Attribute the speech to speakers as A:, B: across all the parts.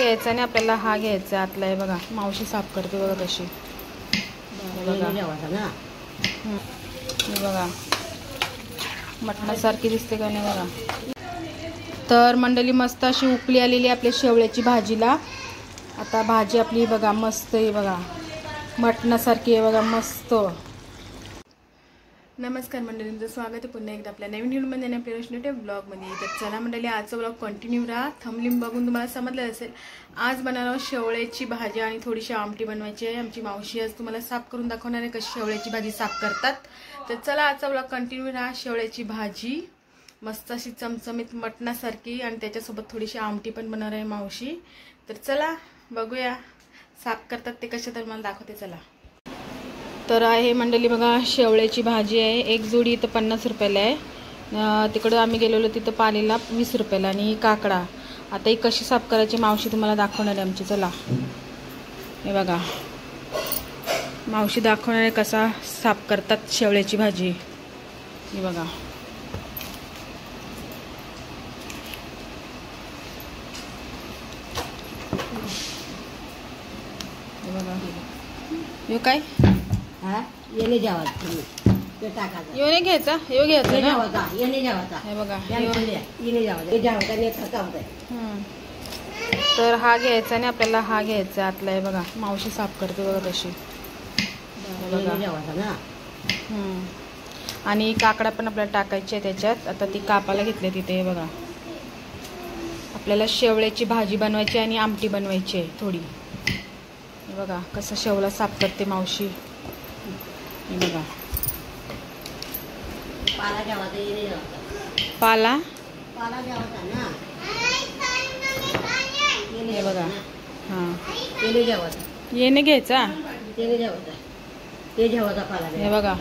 A: घ्यायचा आणि आपल्याला हा घ्यायचा आतला आहे बघा. मावशी साफ करते बघा कशी. बघा हे बघा मटणासारखी दिसते का नाही बघा. तर मंडळी मस्त अशी उकळी आलेली आपल्या शेवळ्याची भाजीला. आता भाजी आपली बघा मस्त आहे बघा, मटणासारखी आहे बघा मस्त. नमस्कार मंडळींचं स्वागत आहे पुन्हा एकदा आपल्या नवीन व्हिडिओमध्ये आणि आपल्या रोशनी ब्लॉगमध्ये. तर चला मंडळी आजचा ब्लॉग कंटिन्यू राहा. थंबनेल बघून तुम्हाला समजलं असेल आज बनवणार शेवळ्याची भाजी आणि थोडीशी आमटी बनवायची आहे. आमची मावशी आज तुम्हाला साफ करून दाखवणार आहे कशी शेवळ्याची भाजी साफ करतात. तर चला आजचा ब्लॉग कंटिन्यू राहा. शेवळ्याची भाजी मस्त अशी चमचमीत मटणासारखी आणि त्याच्यासोबत थोडीशी आमटी पण बनवणार आहे मावशी. तर चला बघूया साफ करतात ते कसे, तर मला दाखवते चला. तर आहे मंडळी बघा शेवळ्याची भाजी आहे. एक जोडी इथं 50 रुपयाला आहे. तिकडं आम्ही गेलेलो तिथं पालीला 20 रुपयाला. आणि काकडा आता ही कशी साफ करायची मावशी तुम्हाला दाखवणार आहे आमची. चला हे बघा मावशी दाखवणार आहे कसा साफ करतात शेवळ्याची भाजी. हे बघा हे बघा यो काय
B: येणे घ्यायचा
A: यो घ्यायचा ना
B: येणे घ्यायचा
A: हे बघा
B: येणे घ्यायचा.
A: तर हा घ्यायचा आणि आपल्याला हा घ्यायचा आतला आहे बघा. मावशी साफ करते बघा कशी. बघा आणि काकडा पण आपल्याला टाकायची आहे त्याच्यात. आता ती कापाला घेतली तिथे बघा. आपल्याला शेवळ्याची भाजी बनवायची आणि आमटी बनवायची आहे थोडी. हे बघा कसं शेवळा साफ करते मावशी. हे बघा
B: पाला घ्यायचा,
A: पाला
B: पाला घ्यायचा ना.
A: हे बघा हां
B: येणे घ्यायचा,
A: येणे घ्यायचा,
B: येणे घ्यायचा, ते घ्यायचा पाला.
A: हे बघा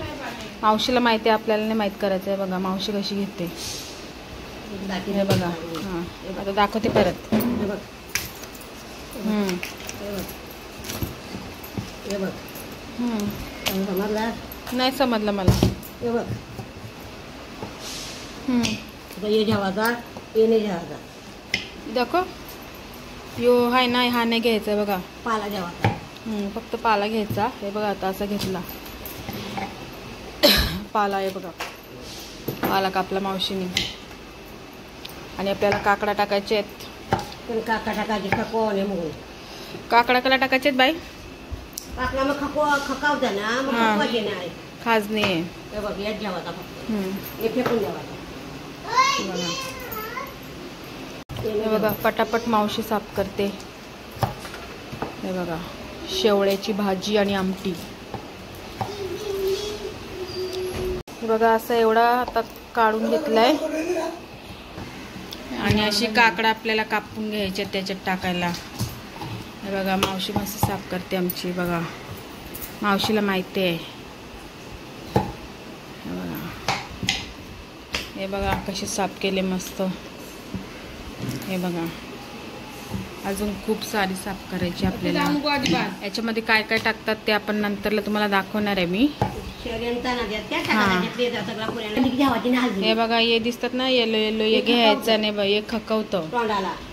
A: मावशीला माहिती आहे आपल्याला नाही माहीत करायचं आहे. बघा मावशी कशी घेते. हे बघा हां आता दाखवते परत.
B: हे बघ हे बघ समजला
A: नाही समजलं मला.
B: हे बघ ये घ्यायचा, येणे घ्यायचा.
A: दाखव यो हाय नाही हा नाही घ्यायचा बघा.
B: पाला घ्यायचा,
A: फक्त पाला घ्यायचा. हे बघा आता असा घेतला पाला आहे बघा. पाला कापला मावशीने. आणि आपल्याला काकडा टाकायचे आहेत.
B: पण काका टाकायचे खकोने मग
A: काकडा कला टाकायचे आहेत बाई.
B: काकडा मग खकावता ना मग खकवायचे नाही.
A: खाजणे
B: हे बघ यात घ्यायचा फक्त. हे फेकून द्यायचा.
A: हे बघा पटापट मावशी साफ करते. हे बघा शेवळ्याची भाजी आणि आमटी. हे बघा असं एवढा आता काढून घेतलाय. आणि अशी काकडा आपल्याला कापून घ्यायचे त्याच्यात टाकायला. हे बघा मावशी मस्त साफ करते आमची. बघा मावशीला माहिती आहे. हे बघा कशी साफ केले मस्त. हे बघा अजून खूप सारी साफ करायची आपल्याला. याच्यामध्ये काय काय टाकतात ते आपण नंतरला तुम्हाला दाखवणार आहे मी. हे बघा हे दिसतात ना येलो येलो, हे घ्यायचं नाही बाई. हे खकवतं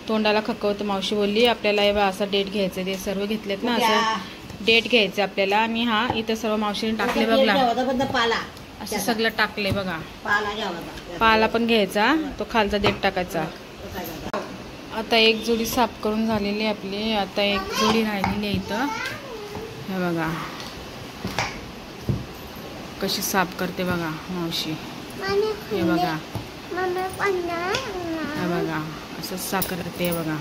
A: तोंडाला खकवतं. मावशी बोलली आपल्याला हे बघा असं डेट घ्यायचं. ते सर्व घेतलेत ना असं डेट घ्यायचं आपल्याला. आणि हा इथं सर्व मावशीने टाकले बघला. असं सगळं टाकले बघा. पाला पण घ्यायचा, तो खालचा देठ टाकायचा. आता एक जोडी साफ करून झालेली आपली. आता एक जोडी राहिलेली आहे इथं. हे बघा कशी साफ करते बघा मावशी. हे बघा हे बघा असं साफ करते बघा.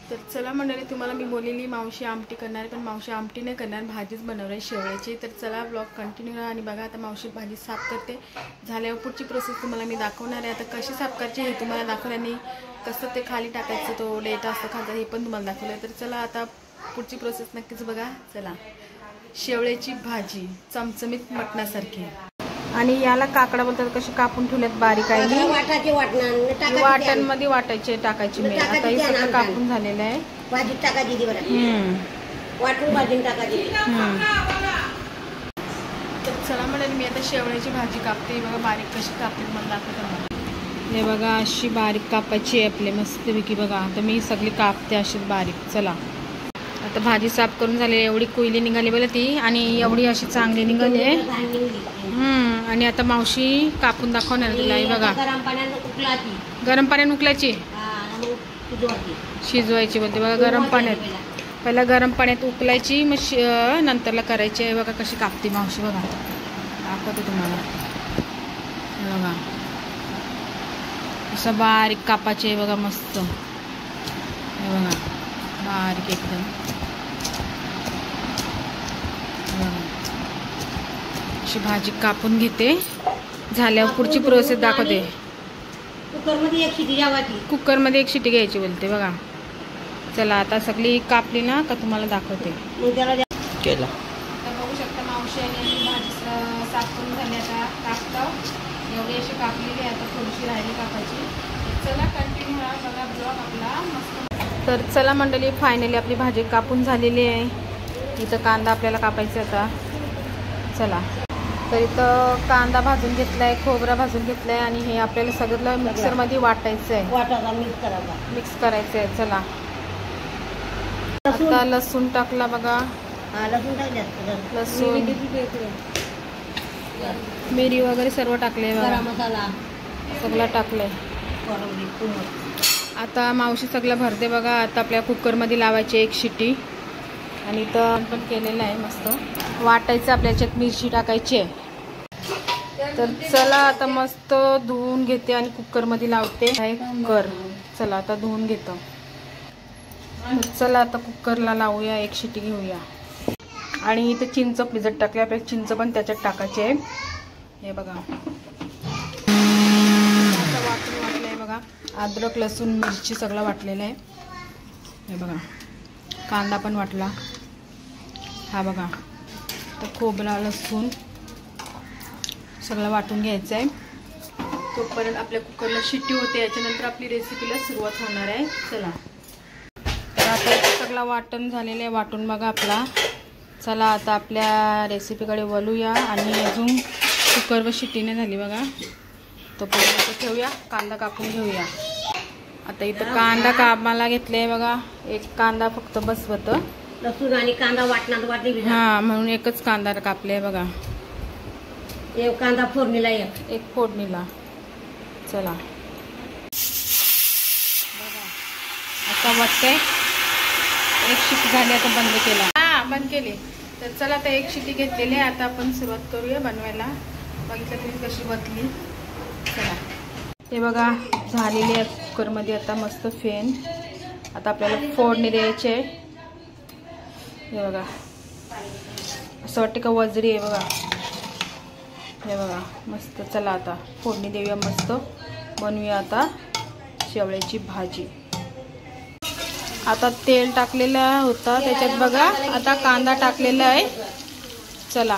A: तर चला मंडळी तुम्हाला मी बोललेली मावशी आमटी करणार, पण मावशी आमटी नाही करणार, भाजीच बनवणार आहे शेवळ्याची. तर चला ब्लॉग कंटिन्यू करा आणि बघा आता मावशी भाजी साफ करते. झाल्यावर पुढची प्रोसेस तुम्हाला मी दाखवणार आहे. आता कशी साफ करायची हे तुम्हाला दाखवल्याने कसं ते खाली टाकायचं तो डेटा असतो खालचा हे पण तुम्हाला दाखवलं. तर चला आता पुढची प्रोसेस नक्कीच बघा. चला शेवळ्याची भाजी चमचमीत मटणासारखी. आणि याला काकडा बोलतात. कशी कापून ठेवल्यात बारीक आहे. वाटणमध्ये वाटायचे टाकायची मी. आता हे सगळं कापून झालेलं आहे.
B: भाजीत टाकायची वाटून भाजीत टाकायची.
A: तर चला म्हणेल मी आता शेवळ्याची भाजी कापते बघा. बारीक कशी कापते मला दाखवते. हे बघा अशी बारीक कापायची आहे आपले मस्तपैकी बघा. आता मी सगळी कापते अशी बारीक. चला आता भाजी साफ करून झाली. एवढी कोयली निघाली बघा ती आणि एवढी अशी चांगली निघाली आहे. आणि आता मावशी कापून दाखवणार तिला. हे बघा गरम पाण्यात उकलायची शिजवायची बोलते बघा. गरम पाण्यात पहिला गरम पाण्यात उकलायची मग नंतरला करायची आहे. बघा कशी कापते मावशी बघा. दाखवते तुम्हाला. हे बघा असं बारीक कापायचे आहे बघा मस्त. हे बघा बारीक एकदम. अशी भाजी कापून घेते. झाल्यावर पुढची प्रोसेस दाखवते. कुकरमध्ये एक शिटी घ्यायची बोलते बघा. चला आता सगळी कापली ना का तुम्हाला दाखवते.
B: केला
A: आता बघू शकता मावशी आणि भाजी साफ करून झाली. आता कापतो एवढी अशी कापलेली आहे. आता थोडीशी राहिली कापायची. चला कंटिन्यू हा बघा ब्लॉग आपला मस्त. तर चला मंडळी फायनली आपली भाजी कापून झालेली आहे. इथं कांदा आपल्याला कापायचा आता. चला तर इथं कांदा भाजून घेतलाय, खोबरा भाजून घेतलाय आणि हे आपल्याला सगळं मिक्सरमध्ये वाटायचं आहे. मिक्स करायचं आहे. चला आता लसूण टाकला बघा. लसूण मिरी वगैरे सर्व टाकले बघा. सगळं टाकलंय. आता मावशी सगळं भरते बघा. आता आपल्या कुकरमध्ये लावायची एक शिटी आणि इथं पण केलेलं आहे मस्त. वाटायचं आपल्या याच्यात मिरची टाकायची आहे. तर चला आता मस्त धुवून घेते आणि कुकरमध्ये लावते. कुकर चला आता धुवून घेतो. चला आता कुकरला लावूया. एक शिटी घेऊया. आणि इथं चिंच भिजत टाकली. आपल्याला चिंच पण त्याच्यात टाकायची आहे. हे बघा वाटून वाटलं आहे बघा. अद्रक लसूण मिरची सगळं वाटलेलं आहे. हे बघा कांदा पण वाटला. हा बघा तर खोबरा लसूण सगळं वाटून घ्यायचं आहे. तोपर्यंत आपल्या कुकरला शिट्टी होते. याच्यानंतर आपली रेसिपीला सुरुवात होणार आहे. चला तर आता सगळं वाटण झालेलं आहे. वाटून बघा आपला. चला आता आपल्या रेसिपीकडे वळूया. आणि अजून कुकरवर शिट्टी नाही झाली बघा. तोपर्यंत ठेवूया. कांदा कापून घेऊया. आता इथं कांदा कामाला घेतले बघा. एक कांदा फक्त बसवत.
B: लसूण आणि कांदा वाटली.
A: हा म्हणून एकच कांदा कापले बघा.
B: एक कांदा फोडणीला
A: एक फोडणीला. चला बघा आता वाटतंय. एक शिटी झाली आता बंद केला. हा बंद केली. तर चला आता एक शिटी घेतलेली आहे. आता आपण सुरुवात करूया बनवायला. बघितलं तुम्ही कशी बसली. चला हे बघा झालेली आहे कुकरमध्ये आता मस्त फेन. आता आपल्याला फोडणी द्यायची आहे. हे बघा असं वाटतं का वजरी आहे बघा. हे बघा मस्त. चला आता फोडणी देऊया. मस्त बनवूया आता शेवळ्याची भाजी. आता तेल टाकलेलं होता त्याच्यात बघा. आता कांदा टाकलेला आहे. चला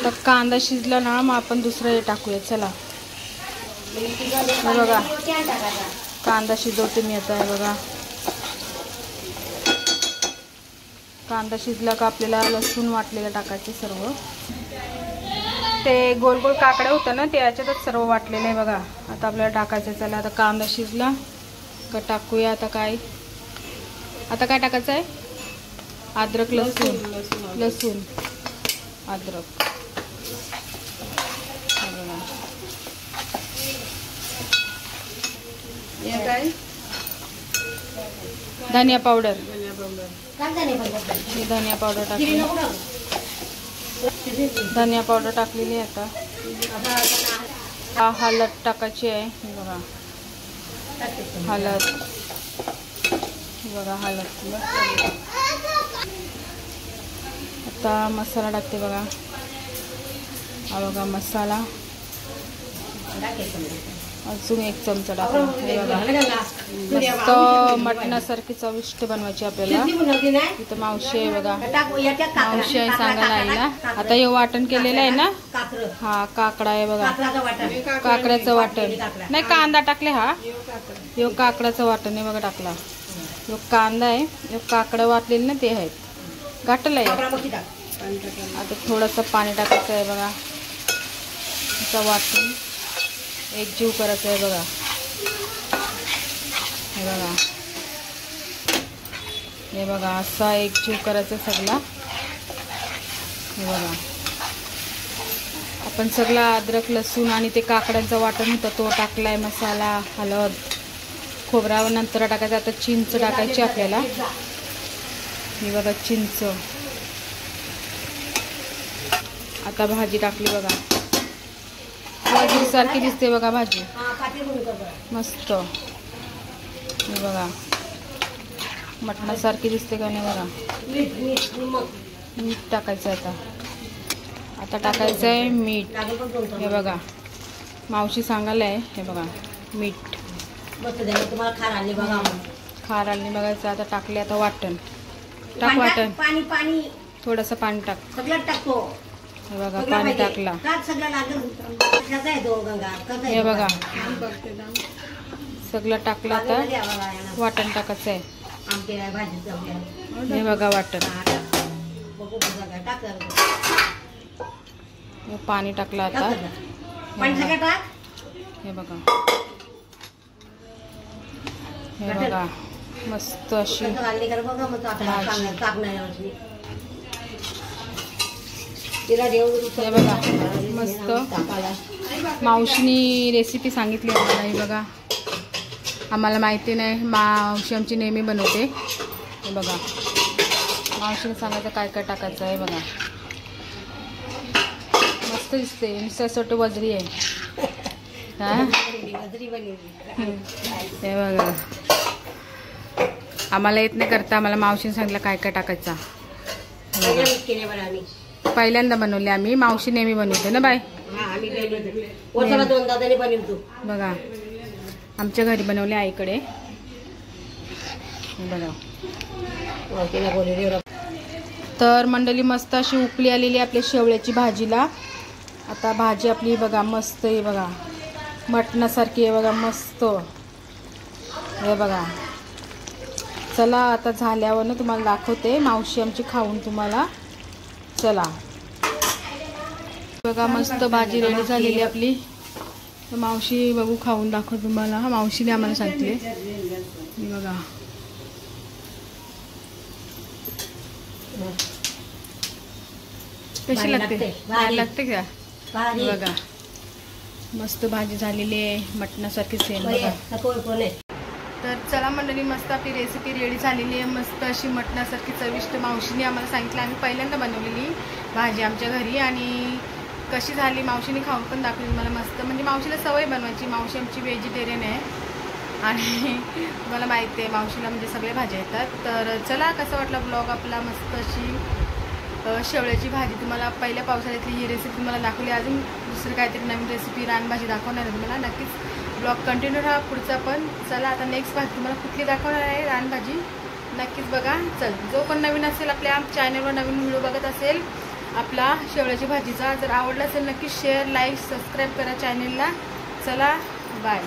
A: तर कांदा शिजला ना मग आपण दुसरं हे टाकूया. चला हे बघा कांदा शिजवते मी आता. हे बघा कांदा शिजला का आपल्याला लसूण वाटलेलं टाकायचे सर्व. ते गोल गोल काकडे होतं ना ते याच्यातच सर्व वाटलेलं आहे बघा. आता आपल्याला टाकायचं. चला आता कांदा शिजला का टाकूया. आता काय टाकायचं आहे. अद्रक लसूण अद्रक. काय धनिया पावडर. धनिया पावडर टाकली. धनिया पावडर टाकलेली आहे. आता हळद टाकायची आहे. बघा हळद. बघा हळद. आता मसाला टाकते बघा. हा बघा मसाला. अजून एक चमचा टाकला. मस्त मटणासारखी चविष्ट बनवायची आपल्याला. इथं मावशी आहे बघा. मावशी आहे सांगायला आईला. आता हे वाटण केलेलं आहे ना. हा काकडा आहे बघा. काकड्याचं वाटण नाही कांदा टाकले. हा यो काकड्याचं वाटण आहे बघा टाकला. यो कांदा आहे. यो काकडं वाटलेलं ना ते आहेत घाटलं आहे. आता थोडंसं पाणी टाकायचं आहे बघा. वाटून एकजीव करायचं आहे बघा. हे बघा, हे बघा असा एकजीव करायचा सगळा. हे बघा आपण सगळा अद्रक लसूण आणि ते काकड्यांचं वाटण होतं तो टाकलाय, मसाला हळद खोबरा नंतर टाकायचं. आता चिंच टाकायची आपल्याला. हे बघा चिंच. आता भाजी टाकली बघा, भाजी सारखी दिसते बघा भाजी मस्त. हे बघा मटणासारखी दिसते का नाही बघा. मीठ टाकायचं आता टाकायचं आहे मीठ. हे बघा मावशी सांगायला आहे. हे बघा मीठ खार आली बघायचं. आता टाकले आता वाटण. टाक वाटण, थोडंसं पाणी टाक. हे बघा पाणी टाकला. हे बघा सगळं टाकलं. आता वाटण टाकायचं आहे. हे बघा वाटण. पाणी टाकलं आता. हे बघा, हे बघा मस्त अशी भाजी. हे बघा मस्त मावशीनी रेसिपी सांगितली आम्हाला. हे बघा आम्हाला माहिती नाही, मावशी आमची नेहमी बनवते. हे बघा मावशीने सांगायचं काय काय टाकायचं. आहे बघा मस्त दिसते. नुसतं वजरी आहे. हा हे बघा आम्हाला येत नाही करता, आम्हाला मावशीने सांगितलं काय काय टाकायचं. पहिल्यांदा बनवले आम्ही. मावशी नेहमी बनवते ना बाय. बघा आमच्या घरी बनवले आईकडे. बघा तर मंडळी मस्त अशी उकळी आलेली आपल्या शेवळ्याची भाजीला. आता भाजी आपली बघा मस्त आहे बघा, मटणासारखी आहे बघा मस्त. हे बघा चला आता झाल्यावर ना तुम्हाला दाखवते मावशी आमची खाऊन तुम्हाला. चला बघा मस्त भाजी रेडी झालेली आपली. तर मावशी बघू खाऊन दाखव तुम्हाला. हा मावशीने आम्हाला सांगितले. बघा कशी लागते, लागते का. बघा मस्त भाजी झालेली आहे मटणासारखी सेम बघा. तर चला मंडळी मस्त आपली रेसिपी रेडी झालेली आहे. मस्त अशी मटणासारखी चविष्ट मावशीने आम्हाला सांगितलं. आम्ही पहिल्यांदा बनवलेली भाजी आमच्या घरी आणि कशी झाली मावशीने खाऊन पण दाखवली मला मस्त. म्हणजे मावशीला सवय बनवायची. मावशी आमची व्हेजिटेरियन आहे आणि मला माहिती आहे मावशीला म्हणजे सगळे भाज्या येतात. तर चला कसं वाटलं ब्लॉग आपला. मस्त अशी शेवळ्याची भाजी तुम्हाला पहिल्या पावसाळ्यातली ही रेसिपी तुम्हाला दाखवली. अजून दुसरी काहीतरी नवीन रेसिपी रानभाजी दाखवणार आहे तुम्हाला. नक्कीच ब्लॉग कंटिन्यू राहा पुढचा पण. चला आता नेक्स्ट भाजी तुम्हाला कुठली दाखवणार आहे रानभाजी नक्कीच बघा. चल जो पण नवीन असेल आपल्या चॅनलवर नवीन व्हिडिओ बघत असेल आपला शेवळ्याची भाजीचा, जर आवडला असेल नक्की शेअर लाईक सबस्क्राईब करा चॅनलला. चला बाय.